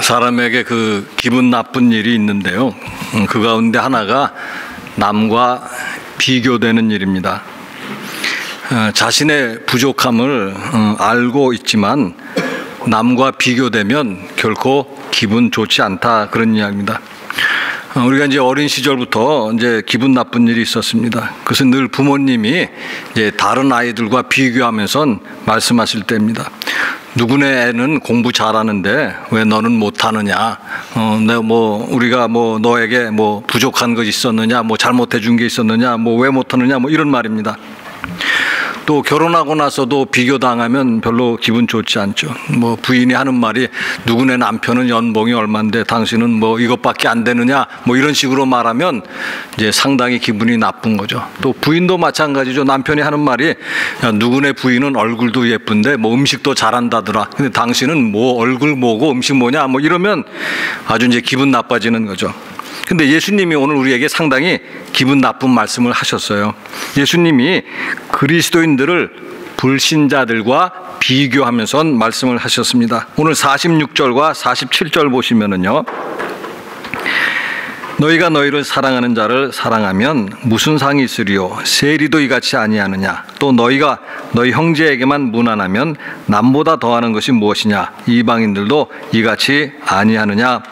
사람에게 기분 나쁜 일이 있는데요. 그 가운데 하나가 남과 비교되는 일입니다. 자신의 부족함을 알고 있지만 남과 비교되면 결코 기분 좋지 않다, 그런 이야기입니다. 우리가 이제 어린 시절부터 이제 기분 나쁜 일이 있었습니다. 그것은 늘 부모님이 이제 다른 아이들과 비교하면서 말씀하실 때입니다. 누구네 애는 공부 잘하는데 왜 너는 못하느냐? 우리가 너에게 부족한 것이 있었느냐? 잘못해 준 게 있었느냐? 왜 못하느냐? 이런 말입니다. 또 결혼하고 나서도 비교당하면 별로 기분 좋지 않죠. 부인이 하는 말이 누구네 남편은 연봉이 얼만데 당신은 이것밖에 안 되느냐? 이런 식으로 말하면 이제 상당히 기분이 나쁜 거죠. 또 부인도 마찬가지죠. 남편이 하는 말이 야, 누구네 부인은 얼굴도 예쁜데 음식도 잘한다더라. 근데 당신은 얼굴 뭐고 음식 뭐냐? 이러면 아주 이제 기분 나빠지는 거죠. 근데 예수님이 오늘 우리에게 상당히 기분 나쁜 말씀을 하셨어요. 예수님이 그리스도인들을 불신자들과 비교하면서 말씀을 하셨습니다. 오늘 46절과 47절 보시면은요. 너희가 너희를 사랑하는 자를 사랑하면 무슨 상이 있으리요? 세리도 이같이 아니하느냐? 또 너희가 너희 형제에게만 무난하면 남보다 더하는 것이 무엇이냐? 이방인들도 이같이 아니하느냐?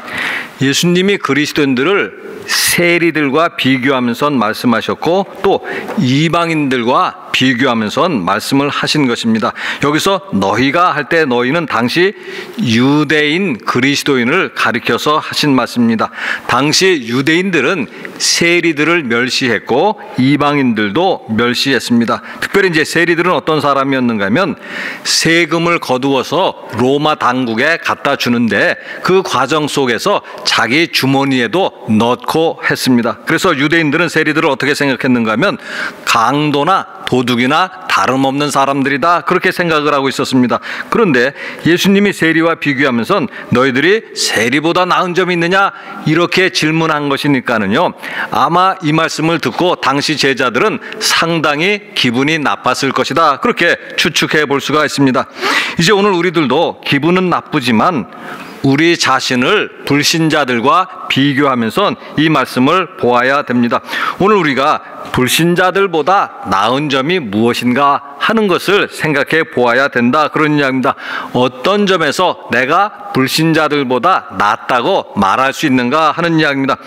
예수님이 그리스도인들을 세리들과 비교하면서 말씀하셨고 또 이방인들과 비교하면서 말씀을 하신 것입니다. 여기서 너희가 할 때 너희는 당시 유대인 그리스도인을 가리켜서 하신 말씀입니다. 당시 유대인들은 세리들을 멸시했고 이방인들도 멸시했습니다. 특별히 이제 세리들은 어떤 사람이었는가 하면 세금을 거두어서 로마 당국에 갖다 주는데 그 과정 속에서 자기 주머니에도 넣고 했습니다. 그래서 유대인들은 세리들을 어떻게 생각했는가 하면 강도나 도둑이나 다름없는 사람들이다, 그렇게 생각을 하고 있었습니다. 그런데 예수님이 세리와 비교하면서 너희들이 세리보다 나은 점이 있느냐? 이렇게 질문한 것이니까는요, 아마 이 말씀을 듣고 당시 제자들은 상당히 기분이 나빴을 것이다, 그렇게 추측해 볼 수가 있습니다. 이제 오늘 우리들도 기분은 나쁘지만 우리 자신을 불신자들과 비교하면서 이 말씀을 보아야 됩니다. 오늘 우리가 불신자들보다 나은 점이 무엇인가 하는 것을 생각해 보아야 된다, 그런 이야기입니다. 어떤 점에서 내가 불신자들보다 낫다고 말할 수 있는가 하는 이야기입니다.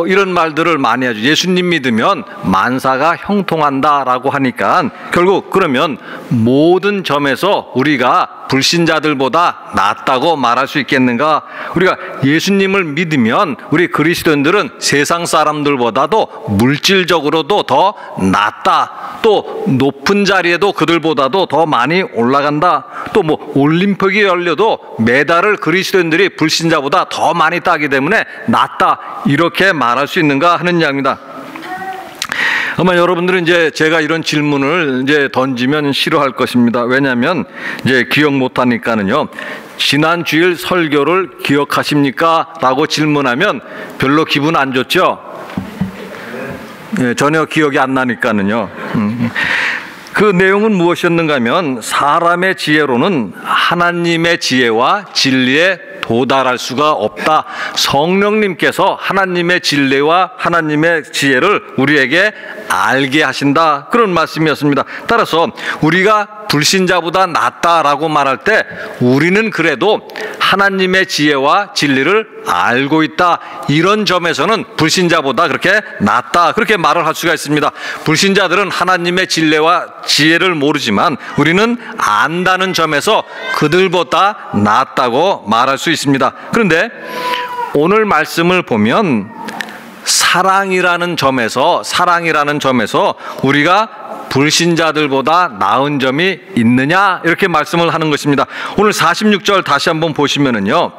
이런 말들을 많이 하죠. 예수님 믿으면 만사가 형통한다라고 하니까 결국 그러면 모든 점에서 우리가 불신자들보다 낫다고 말할 수 있겠는가? 우리가 예수님을 믿으면 우리 그리스도인들은 세상 사람들보다도 물질적으로도 더 낫다, 또 높은 자리에도 그들보다도 더 많이 올라간다, 또 올림픽이 열려도 메달을 그리스도인들이 불신자보다 더 많이 따기 때문에 낫다, 이렇게 말할 수 있는가 하는 이야기입니다. 아마 여러분들은 이제 제가 이런 질문을 이제 던지면 싫어할 것입니다. 왜냐하면 이제 기억 못하니까는요. 지난 주일 설교를 기억하십니까? 라고 질문하면 별로 기분 안 좋죠? 전혀 기억이 안 나니까는요. 그 내용은 무엇이었는가 하면 사람의 지혜로는 하나님의 지혜와 진리에 도달할 수가 없다. 성령님께서 하나님의 진리와 하나님의 지혜를 우리에게 알게 하신다, 그런 말씀이었습니다. 따라서 우리가 불신자보다 낫다라고 말할 때 우리는 그래도 하나님의 지혜와 진리를 알고 있다, 이런 점에서는 불신자보다 그렇게 낫다, 그렇게 말을 할 수가 있습니다. 불신자들은 하나님의 진리와 지혜를 모르지만 우리는 안다는 점에서 그들보다 낫다고 말할 수 있습니다. 그런데 오늘 말씀을 보면 사랑이라는 점에서 우리가 불신자들보다 나은 점이 있느냐, 이렇게 말씀을 하는 것입니다. 오늘 46절 다시 한번 보시면은요,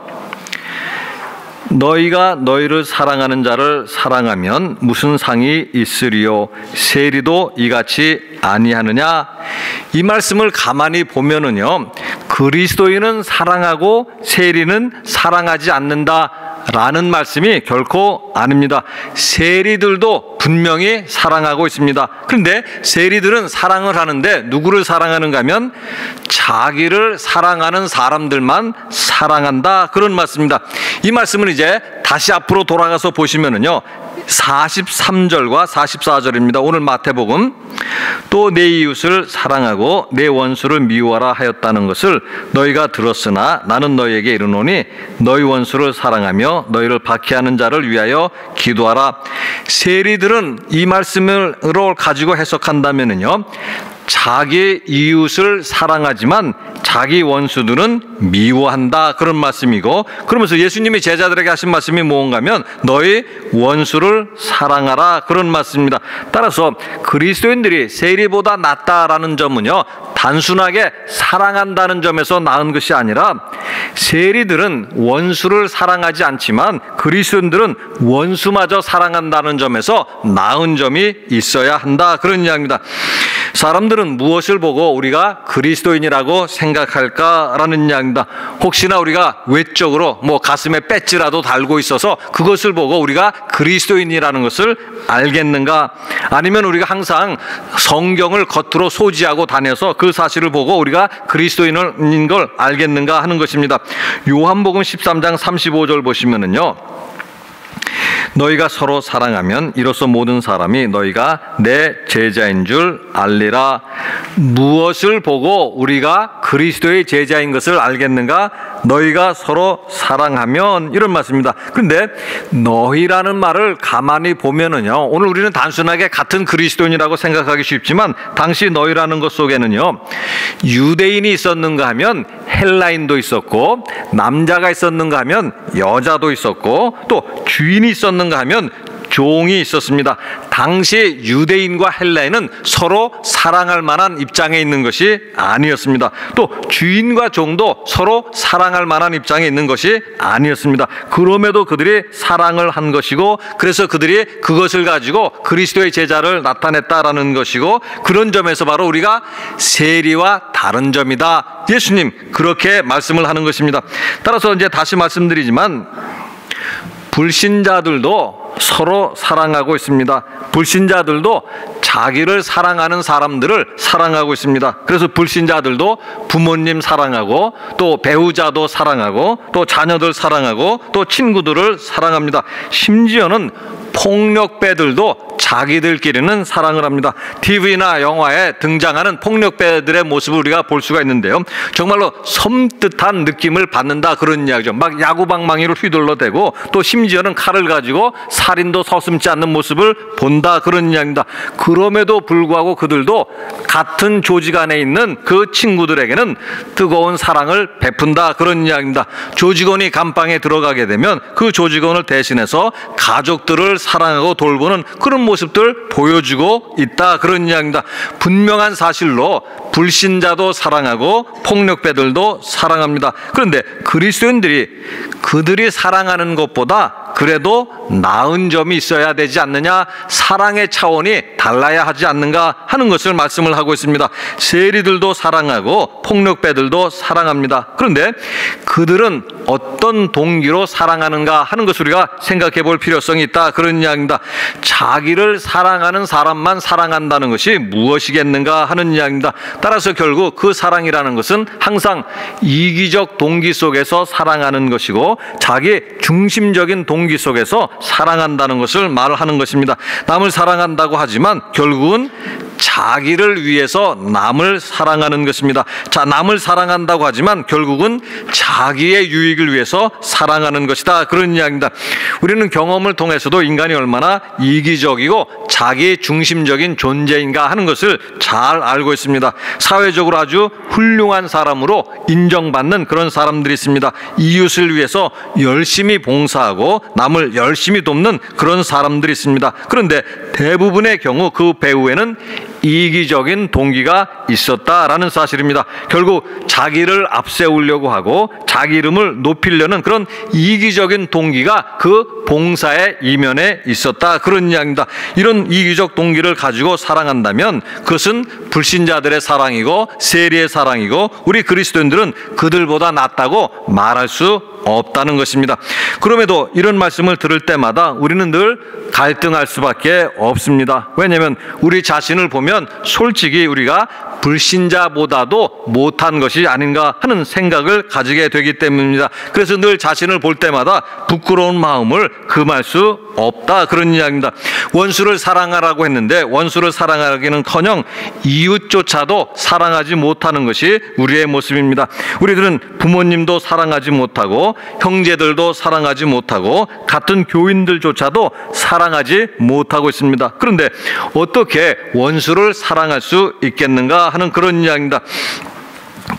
너희가 너희를 사랑하는 자를 사랑하면 무슨 상이 있으리요? 세리도 이같이 아니하느냐? 이 말씀을 가만히 보면은요, 그리스도인은 사랑하고 세리는 사랑하지 않는다 라는 말씀이 결코 아닙니다. 세리들도 분명히 사랑하고 있습니다. 그런데 세리들은 사랑을 하는데 누구를 사랑하는가 하면 자기를 사랑하는 사람들만 사랑한다, 그런 말씀입니다. 이 말씀을 이제 다시 앞으로 돌아가서 보시면은요, 43절과 44절입니다. 오늘 마태복음, 또 내 이웃을 사랑하고 내 원수를 미워하라 하였다는 것을 너희가 들었으나 나는 너희에게 이르노니 너희 원수를 사랑하며 너희를 박해하는 자를 위하여 기도하라. 세리들은 이 말씀으로 가지고 해석한다면은요, 자기 이웃을 사랑하지만 자기 원수들은 미워한다, 그런 말씀이고, 그러면서 예수님이 제자들에게 하신 말씀이 뭔가 하면 너희 원수를 사랑하라, 그런 말씀입니다. 따라서 그리스도인들이 세리보다 낫다라는 점은요, 단순하게 사랑한다는 점에서 나은 것이 아니라 세리들은 원수를 사랑하지 않지만 그리스도인들은 원수마저 사랑한다는 점에서 나은 점이 있어야 한다, 그런 이야기입니다. 사람들은 무엇을 보고 우리가 그리스도인이라고 생각할까라는 이야기입니다. 혹시나 우리가 외적으로 가슴에 배지라도 달고 있어서 그것을 보고 우리가 그리스도인이라는 것을 알겠는가? 아니면 우리가 항상 성경을 겉으로 소지하고 다녀서 그 사실을 보고 우리가 그리스도인인 걸 알겠는가 하는 것입니다. 요한복음 13장 35절 보시면은요, 너희가 서로 사랑하면 이로써 모든 사람이 너희가 내 제자인 줄 알리라. 무엇을 보고 우리가 그리스도의 제자인 것을 알겠는가? 너희가 서로 사랑하면, 이런 말씀입니다. 그런데 너희라는 말을 가만히 보면은요, 오늘 우리는 단순하게 같은 그리스도인이라고 생각하기 쉽지만 당시 너희라는 것 속에는요, 유대인이 있었는가 하면 헬라인도 있었고, 남자가 있었는가 하면 여자도 있었고, 또 주인이 있었는가 하면 종이 있었습니다. 당시 유대인과 헬라인은 서로 사랑할 만한 입장에 있는 것이 아니었습니다. 또 주인과 종도 서로 사랑할 만한 입장에 있는 것이 아니었습니다. 그럼에도 그들이 사랑을 한 것이고, 그래서 그들이 그것을 가지고 그리스도의 제자를 나타냈다라는 것이고, 그런 점에서 바로 우리가 세리와 다른 점이다, 예수님 그렇게 말씀을 하는 것입니다. 따라서 이제 다시 말씀드리지만 불신자들도 서로 사랑하고 있습니다. 불신자들도 자기를 사랑하는 사람들을 사랑하고 있습니다. 그래서 불신자들도 부모님 사랑하고, 또 배우자도 사랑하고, 또 자녀들 사랑하고, 또 친구들을 사랑합니다. 심지어는 폭력배들도 자기들끼리는 사랑을 합니다. TV나 영화에 등장하는 폭력배들의 모습을 우리가 볼 수가 있는데요, 정말로 섬뜩한 느낌을 받는다, 그런 이야기죠. 막 야구방망이를 휘둘러대고 또 심지어는 칼을 가지고 살인도 서슴지 않는 모습을 본다, 그런 이야기입니다. 그럼에도 불구하고 그들도 같은 조직 안에 있는 그 친구들에게는 뜨거운 사랑을 베푼다, 그런 이야기입니다. 조직원이 감방에 들어가게 되면 그 조직원을 대신해서 가족들을 사랑하고 돌보는 그런 모습들 보여주고 있다, 그런 이야기입니다. 분명한 사실로 불신자도 사랑하고 폭력배들도 사랑합니다. 그런데 그리스도인들이 그들이 사랑하는 것보다 그래도 나은 점이 있어야 되지 않느냐, 사랑의 차원이 달라야 하지 않는가 하는 것을 말씀을 하고 있습니다. 세리들도 사랑하고 폭력배들도 사랑합니다. 그런데 그들은 어떤 동기로 사랑하는가 하는 것을 우리가 생각해 볼 필요성이 있다, 그런 이야기입니다. 자기를 사랑하는 사람만 사랑한다는 것이 무엇이겠는가 하는 이야기입니다. 따라서 결국 그 사랑이라는 것은 항상 이기적 동기 속에서 사랑하는 것이고, 자기 중심적인 동기 속에서 사랑한다는 것을 말하는 것입니다. 남을 사랑한다고 하지만 결국은 자기를 위해서 남을 사랑하는 것입니다. 자, 남을 사랑한다고 하지만 결국은 자기의 유익을 위해서 사랑하는 것이다, 그런 이야기입니다. 우리는 경험을 통해서도 인간이 얼마나 이기적이고 자기 중심적인 존재인가 하는 것을 잘 알고 있습니다. 사회적으로 아주 훌륭한 사람으로 인정받는 그런 사람들이 있습니다. 이웃을 위해서 열심히 봉사하고 남을 열심히 돕는 그런 사람들이 있습니다. 그런데 대부분의 경우 그 배후에는 이기적인 동기가 있었다라는 사실입니다. 결국 자기를 앞세우려고 하고 자기 이름을 높이려는 그런 이기적인 동기가 그 봉사의 이면에 있었다, 그런 이야기입니다. 이런 이기적 동기를 가지고 사랑한다면 그것은 불신자들의 사랑이고 세리의 사랑이고 우리 그리스도인들은 그들보다 낫다고 말할 수 없다는 것입니다. 그럼에도 이런 말씀을 들을 때마다 우리는 늘 갈등할 수밖에 없습니다. 왜냐하면 우리 자신을 보면 솔직히 우리가 불신자보다도 못한 것이 아닌가 하는 생각을 가지게 되기 때문입니다. 그래서 늘 자신을 볼 때마다 부끄러운 마음을 금할 수 없다, 그런 이야기입니다. 원수를 사랑하라고 했는데 원수를 사랑하기는커녕 이웃조차도 사랑하지 못하는 것이 우리의 모습입니다. 우리들은 부모님도 사랑하지 못하고 형제들도 사랑하지 못하고 같은 교인들조차도 사랑하지 못하고 있습니다. 그런데 어떻게 원수를 사랑할 수 있겠는가 하는 그런 이야기입니다.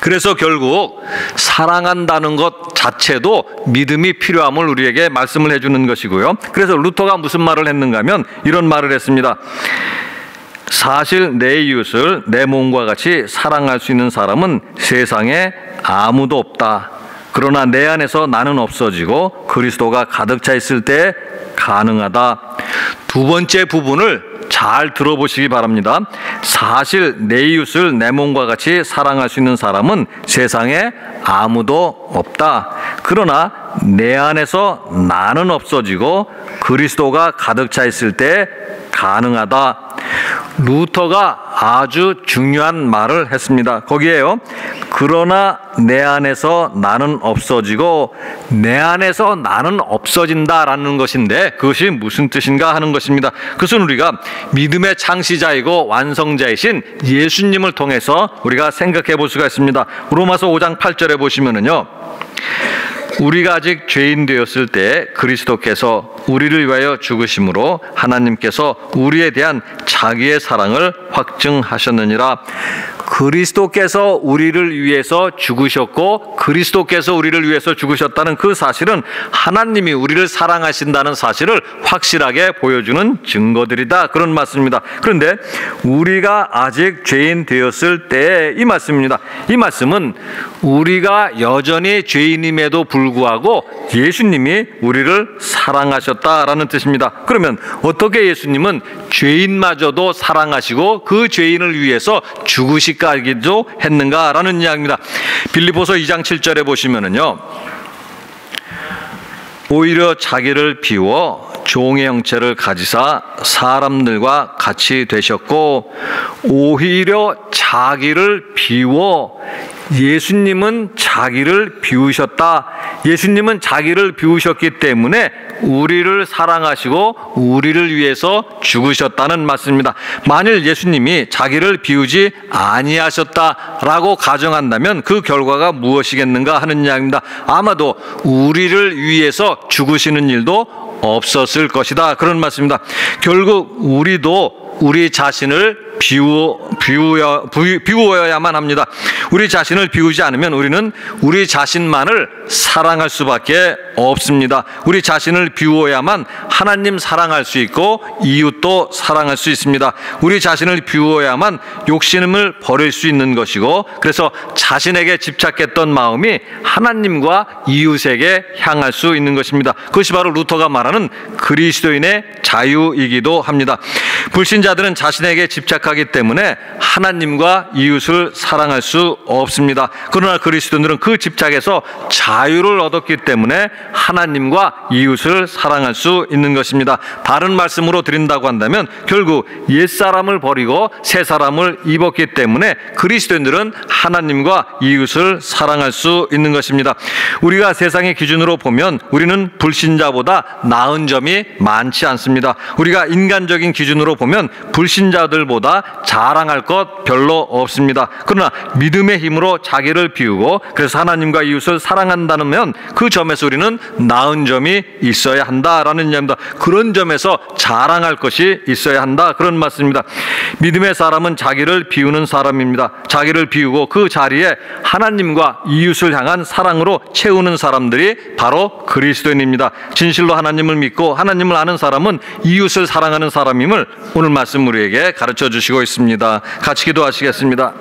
그래서 결국 사랑한다는 것 자체도 믿음이 필요함을 우리에게 말씀을 해주는 것이고요. 그래서 루터가 무슨 말을 했는가 하면 이런 말을 했습니다. 사실 내 이웃을 내 몸과 같이 사랑할 수 있는 사람은 세상에 아무도 없다. 그러나 내 안에서 나는 없어지고 그리스도가 가득 차 있을 때 가능하다. 두 번째 부분을 잘 들어보시기 바랍니다. 사실 내 이웃을 내 몸과 같이 사랑할 수 있는 사람은 세상에 아무도 없다. 그러나 내 안에서 나는 없어지고 그리스도가 가득 차 있을 때 가능하다. 루터가 아주 중요한 말을 했습니다. 거기에요. 그러나 내 안에서 나는 없어지고 내 안에서 나는 없어진다라는 것인데 그것이 무슨 뜻인가 하는 것입니다. 그것은 우리가 믿음의 창시자이고 완성자이신 예수님을 통해서 우리가 생각해 볼 수가 있습니다. 로마서 5장 8절에 보시면은요. 우리가 아직 죄인 되었을 때 그리스도께서 우리를 위하여 죽으심으로 하나님께서 우리에 대한 자기의 사랑을 확증하셨느니라. 그리스도께서 우리를 위해서 죽으셨고 그리스도께서 우리를 위해서 죽으셨다는 그 사실은 하나님이 우리를 사랑하신다는 사실을 확실하게 보여주는 증거들이다, 그런 말씀입니다. 그런데 우리가 아직 죄인 되었을 때 이 말씀입니다. 이 말씀은 우리가 여전히 죄인임에도 불구하고 예수님이 우리를 사랑하셨다라는 뜻입니다. 그러면 어떻게 예수님은 죄인마저도 사랑하시고 그 죄인을 위해서 죽으시기도 했는가라는 이야기입니다. 빌립보서 2장 7절에 보시면은요. 오히려 자기를 비워 종의 형체를 가지사 사람들과 같이 되셨고 오히려 자기를 비워 예수님은 자기를 비우셨다. 예수님은 자기를 비우셨기 때문에 우리를 사랑하시고 우리를 위해서 죽으셨다는 말씀입니다. 만일 예수님이 자기를 비우지 아니하셨다라고 가정한다면 그 결과가 무엇이겠는가 하는 이야기입니다. 아마도 우리를 위해서 죽으시는 일도 없었을 것이다, 그런 말씀입니다. 결국 우리도 우리 자신을 비우어야만 합니다. 우리 자신을 비우지 않으면 우리는 우리 자신만을 사랑할 수밖에 없습니다. 우리 자신을 비우어야만 하나님 사랑할 수 있고 이웃도 사랑할 수 있습니다. 우리 자신을 비우어야만 욕심을 버릴 수 있는 것이고 그래서 자신에게 집착했던 마음이 하나님과 이웃에게 향할 수 있는 것입니다. 그것이 바로 루터가 말하는 그리스도인의 자유이기도 합니다. 불신자들은 자신에게 집착하기 때문에 하나님과 이웃을 사랑할 수 없습니다. 그러나 그리스도인들은 그 집착에서 자유를 얻었기 때문에 하나님과 이웃을 사랑할 수 있는 것입니다. 다른 말씀으로 드린다고 한다면 결국 옛사람을 버리고 새사람을 입었기 때문에 그리스도인들은 하나님과 이웃을 사랑할 수 있는 것입니다. 우리가 세상의 기준으로 보면 우리는 불신자보다 나은 점이 많지 않습니다. 우리가 인간적인 기준으로 보면 불신자들보다 자랑할 것 별로 없습니다. 그러나 믿음의 힘으로 자기를 비우고 그래서 하나님과 이웃을 사랑한다면 그 점에서 우리는 나은 점이 있어야 한다라는 이야기입니다. 그런 점에서 자랑할 것이 있어야 한다, 그런 말씀입니다. 믿음의 사람은 자기를 비우는 사람입니다. 자기를 비우고 그 자리에 하나님과 이웃을 향한 사랑으로 채우는 사람들이 바로 그리스도인입니다. 진실로 하나님을 믿고 하나님을 아는 사람은 이웃을 사랑하는 사람임을 오늘 말씀 우리에게 가르쳐 주시기 주시고 있습니다. 같이 기도하시겠습니다.